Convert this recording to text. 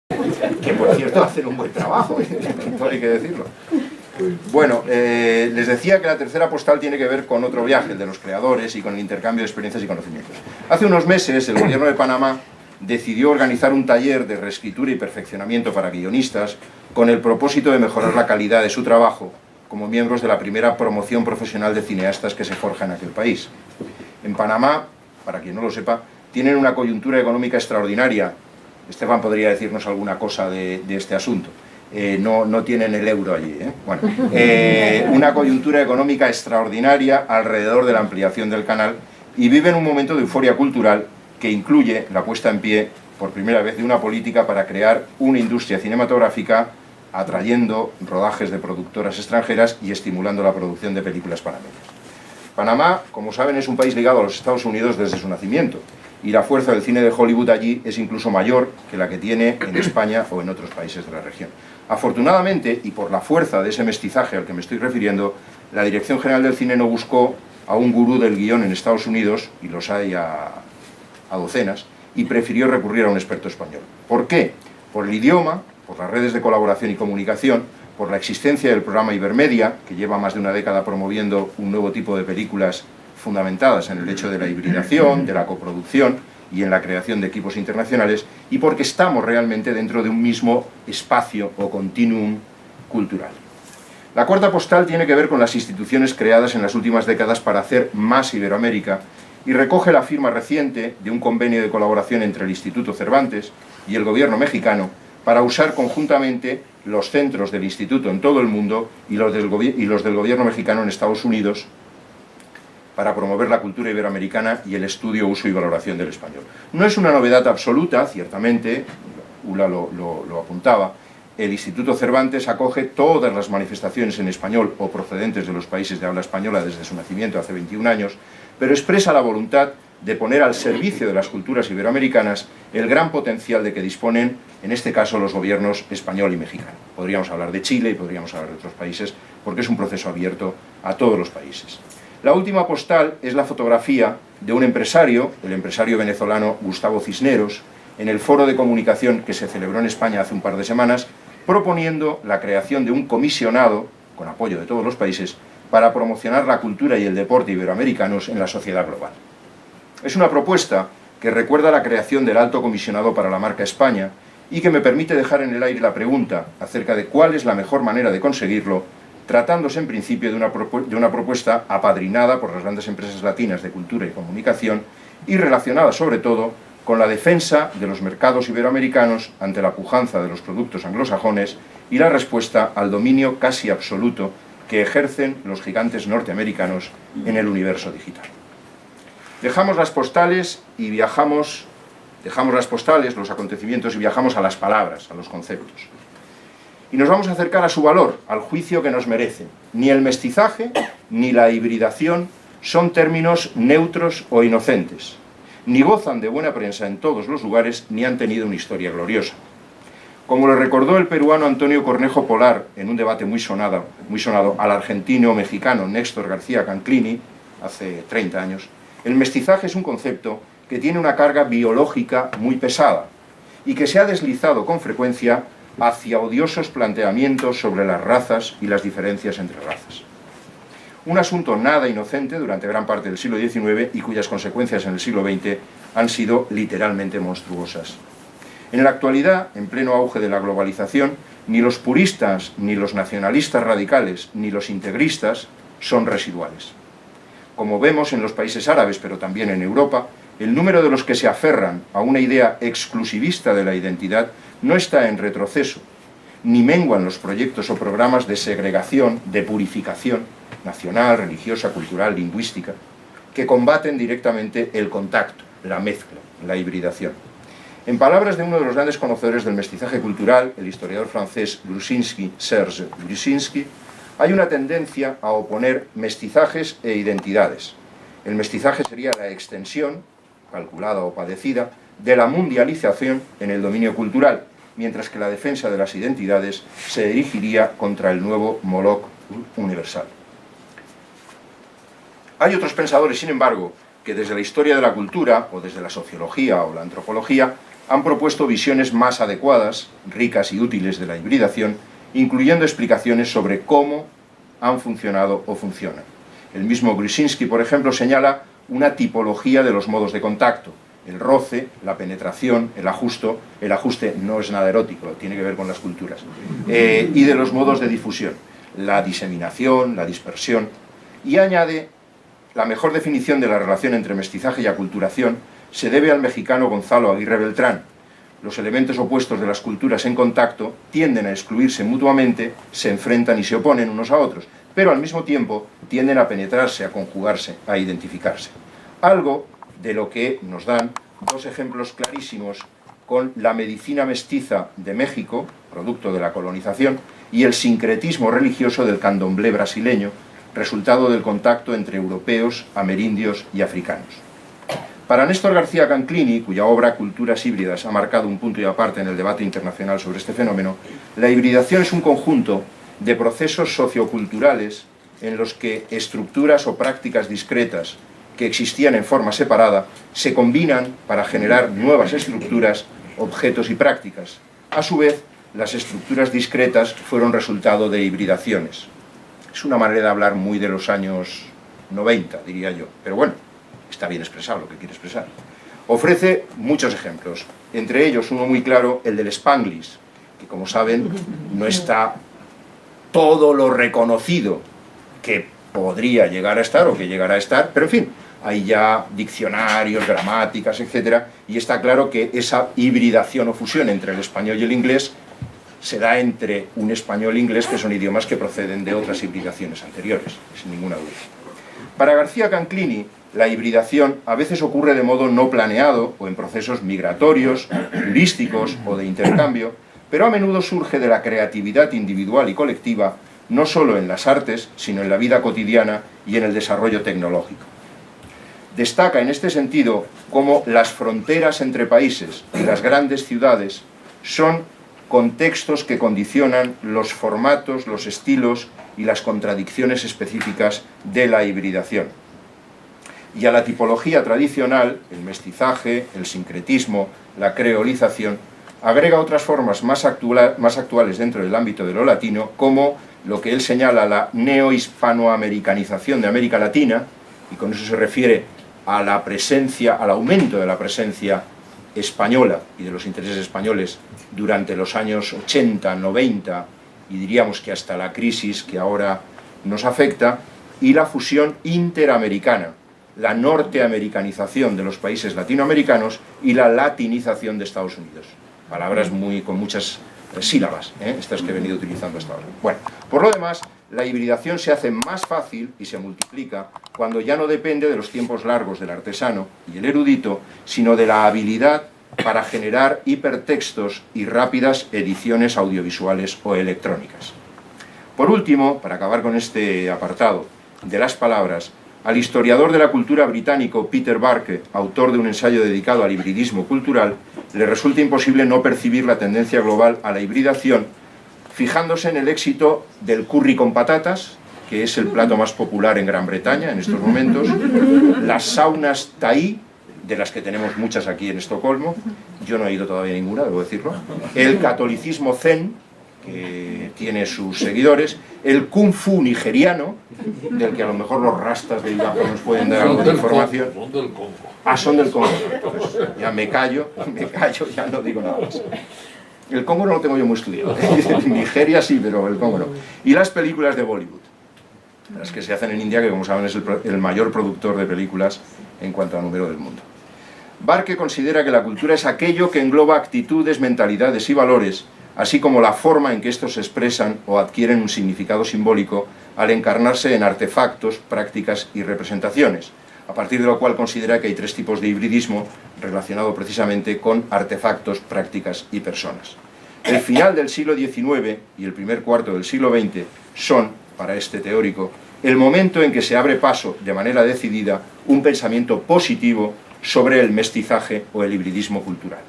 que por cierto hacen un buen trabajo, no hay que decirlo. Bueno, les decía que la tercera postal tiene que ver con otro viaje, el de los creadores, y con el intercambio de experiencias y conocimientos. Hace unos meses el gobierno de Panamá decidió organizar un taller de reescritura y perfeccionamiento para guionistas con el propósito de mejorar la calidad de su trabajo como miembros de la primera promoción profesional de cineastas que se forja en aquel país. En Panamá, para quien no lo sepa, tienen una coyuntura económica extraordinaria. Esteban podría decirnos alguna cosa de este asunto. No tienen el euro allí, ¿eh? Bueno, una coyuntura económica extraordinaria alrededor de la ampliación del canal y viven un momento de euforia cultural que incluye la puesta en pie, por primera vez, de una política para crear una industria cinematográfica atrayendo rodajes de productoras extranjeras y estimulando la producción de películas panameñas. Panamá, como saben, es un país ligado a los Estados Unidos desde su nacimiento, y la fuerza del cine de Hollywood allí es incluso mayor que la que tiene en España o en otros países de la región. Afortunadamente, y por la fuerza de ese mestizaje al que me estoy refiriendo, la Dirección General del Cine no buscó a un gurú del guión en Estados Unidos, y los hay a docenas, y prefirió recurrir a un experto español. ¿Por qué? Por el idioma, por las redes de colaboración y comunicación, por la existencia del programa Ibermedia, que lleva más de una década promoviendo un nuevo tipo de películas fundamentadas en el hecho de la hibridación, de la coproducción y en la creación de equipos internacionales, y porque estamos realmente dentro de un mismo espacio o continuum cultural. La cuarta postal tiene que ver con las instituciones creadas en las últimas décadas para hacer más Iberoamérica y recoge la firma reciente de un convenio de colaboración entre el Instituto Cervantes y el gobierno mexicano para usar conjuntamente los centros del instituto en todo el mundo y los del gobierno mexicano en Estados Unidos para promover la cultura iberoamericana y el estudio, uso y valoración del español. No es una novedad absoluta, ciertamente, Ula lo apuntaba, el Instituto Cervantes acoge todas las manifestaciones en español o procedentes de los países de habla española desde su nacimiento hace 21 años, pero expresa la voluntad de poner al servicio de las culturas iberoamericanas el gran potencial de que disponen, en este caso, los gobiernos español y mexicano. Podríamos hablar de Chile y podríamos hablar de otros países, porque es un proceso abierto a todos los países. La última postal es la fotografía de un empresario, el empresario venezolano Gustavo Cisneros, en el foro de comunicación que se celebró en España hace un par de semanas, proponiendo la creación de un comisionado, con apoyo de todos los países, para promocionar la cultura y el deporte iberoamericanos en la sociedad global. Es una propuesta que recuerda la creación del Alto Comisionado para la Marca España y que me permite dejar en el aire la pregunta acerca de cuál es la mejor manera de conseguirlo, tratándose en principio de una propuesta apadrinada por las grandes empresas latinas de cultura y comunicación y relacionada sobre todo con la defensa de los mercados iberoamericanos ante la pujanza de los productos anglosajones y la respuesta al dominio casi absoluto que ejercen los gigantes norteamericanos en el universo digital. Dejamos las postales y viajamos, los acontecimientos y viajamos a las palabras, a los conceptos. Y nos vamos a acercar a su valor, al juicio que nos merecen. Ni el mestizaje ni la hibridación son términos neutros o inocentes, ni gozan de buena prensa en todos los lugares, ni han tenido una historia gloriosa. Como le recordó el peruano Antonio Cornejo Polar en un debate muy sonado al argentino-mexicano Néstor García Canclini, hace 30 años, el mestizaje es un concepto que tiene una carga biológica muy pesada y que se ha deslizado con frecuencia hacia odiosos planteamientos sobre las razas y las diferencias entre razas. Un asunto nada inocente durante gran parte del siglo XIX y cuyas consecuencias en el siglo XX han sido literalmente monstruosas. En la actualidad, en pleno auge de la globalización, ni los puristas, ni los nacionalistas radicales, ni los integristas son residuales. Como vemos en los países árabes, pero también en Europa, el número de los que se aferran a una idea exclusivista de la identidad no está en retroceso, ni menguan los proyectos o programas de segregación, de purificación nacional, religiosa, cultural, lingüística, que combaten directamente el contacto, la mezcla, la hibridación. En palabras de uno de los grandes conocedores del mestizaje cultural, el historiador francés Serge Grussinski, hay una tendencia a oponer mestizajes e identidades. El mestizaje sería la extensión, calculada o padecida, de la mundialización en el dominio cultural, mientras que la defensa de las identidades se dirigiría contra el nuevo Moloch universal. Hay otros pensadores, sin embargo, que desde la historia de la cultura, o desde la sociología o la antropología, han propuesto visiones más adecuadas, ricas y útiles de la hibridación, incluyendo explicaciones sobre cómo han funcionado o funcionan. El mismo Brzezinski, por ejemplo, señala una tipología de los modos de contacto: el roce, la penetración, el ajuste no es nada erótico, tiene que ver con las culturas, y de los modos de difusión, la diseminación, la dispersión, y añade: la mejor definición de la relación entre mestizaje y aculturación se debe al mexicano Gonzalo Aguirre Beltrán. Los elementos opuestos de las culturas en contacto tienden a excluirse mutuamente, se enfrentan y se oponen unos a otros, pero al mismo tiempo tienden a penetrarse, a conjugarse, a identificarse. Algo de lo que nos dan dos ejemplos clarísimos con la medicina mestiza de México, producto de la colonización, y el sincretismo religioso del candomblé brasileño, resultado del contacto entre europeos, amerindios y africanos. Para Néstor García Canclini, cuya obra Culturas híbridas ha marcado un punto y aparte en el debate internacional sobre este fenómeno, la hibridación es un conjunto de procesos socioculturales en los que estructuras o prácticas discretas que existían en forma separada se combinan para generar nuevas estructuras, objetos y prácticas. A su vez, las estructuras discretas fueron resultado de hibridaciones. Es una manera de hablar muy de los años 90, diría yo, pero bueno, está bien expresado lo que quiere expresar. Ofrece muchos ejemplos, entre ellos uno muy claro, el del Spanglish, que como saben no está todo lo reconocido que podría llegar a estar o que llegará a estar, pero en fin, hay ya diccionarios, gramáticas, etcétera, y está claro que esa hibridación o fusión entre el español y el inglés se da entre un español e inglés, que son idiomas que proceden de otras hibridaciones anteriores, sin ninguna duda. Para García Canclini, la hibridación a veces ocurre de modo no planeado o en procesos migratorios, turísticos o de intercambio, pero a menudo surge de la creatividad individual y colectiva, no solo en las artes, sino en la vida cotidiana y en el desarrollo tecnológico. Destaca en este sentido cómo las fronteras entre países y las grandes ciudades son contextos que condicionan los formatos, los estilos y las contradicciones específicas de la hibridación. Y a la tipología tradicional, el mestizaje, el sincretismo, la creolización, agrega otras formas más actuales dentro del ámbito de lo latino, como lo que él señala la neohispanoamericanización de América Latina, y con eso se refiere a la presencia, al aumento de la presencia española y de los intereses españoles durante los años 80, 90, y diríamos que hasta la crisis que ahora nos afecta, y la fusión interamericana, la norteamericanización de los países latinoamericanos y la latinización de Estados Unidos. Palabras con muchas sílabas, estas que he venido utilizando hasta ahora. Bueno, por lo demás, la hibridación se hace más fácil y se multiplica cuando ya no depende de los tiempos largos del artesano y el erudito, sino de la habilidad para generar hipertextos y rápidas ediciones audiovisuales o electrónicas. Por último, para acabar con este apartado de las palabras, al historiador de la cultura británico Peter Barke, autor de un ensayo dedicado al hibridismo cultural, le resulta imposible no percibir la tendencia global a la hibridación, fijándose en el éxito del curry con patatas, que es el plato más popular en Gran Bretaña en estos momentos, las saunas Thai, de las que tenemos muchas aquí en Estocolmo, yo no he ido todavía a ninguna, debo decirlo, el catolicismo zen, que tiene sus seguidores, el kung fu nigeriano, del que a lo mejor los rastas de Ibapo nos pueden dar algo de información. Son del Congo. Ah, son del Congo. Entonces, ya me callo, ya no digo nada más. El Congo no lo tengo yo muy estudiado, Nigeria sí, pero el Congo no. Y las películas de Bollywood, las que se hacen en India, que como saben es el mayor productor de películas en cuanto a número del mundo. Barke considera que la cultura es aquello que engloba actitudes, mentalidades y valores, así como la forma en que estos se expresan o adquieren un significado simbólico al encarnarse en artefactos, prácticas y representaciones, a partir de lo cual considera que hay tres tipos de hibridismo relacionado precisamente con artefactos, prácticas y personas. El final del siglo XIX y el primer cuarto del siglo XX son, para este teórico, el momento en que se abre paso de manera decidida un pensamiento positivo sobre el mestizaje o el hibridismo cultural.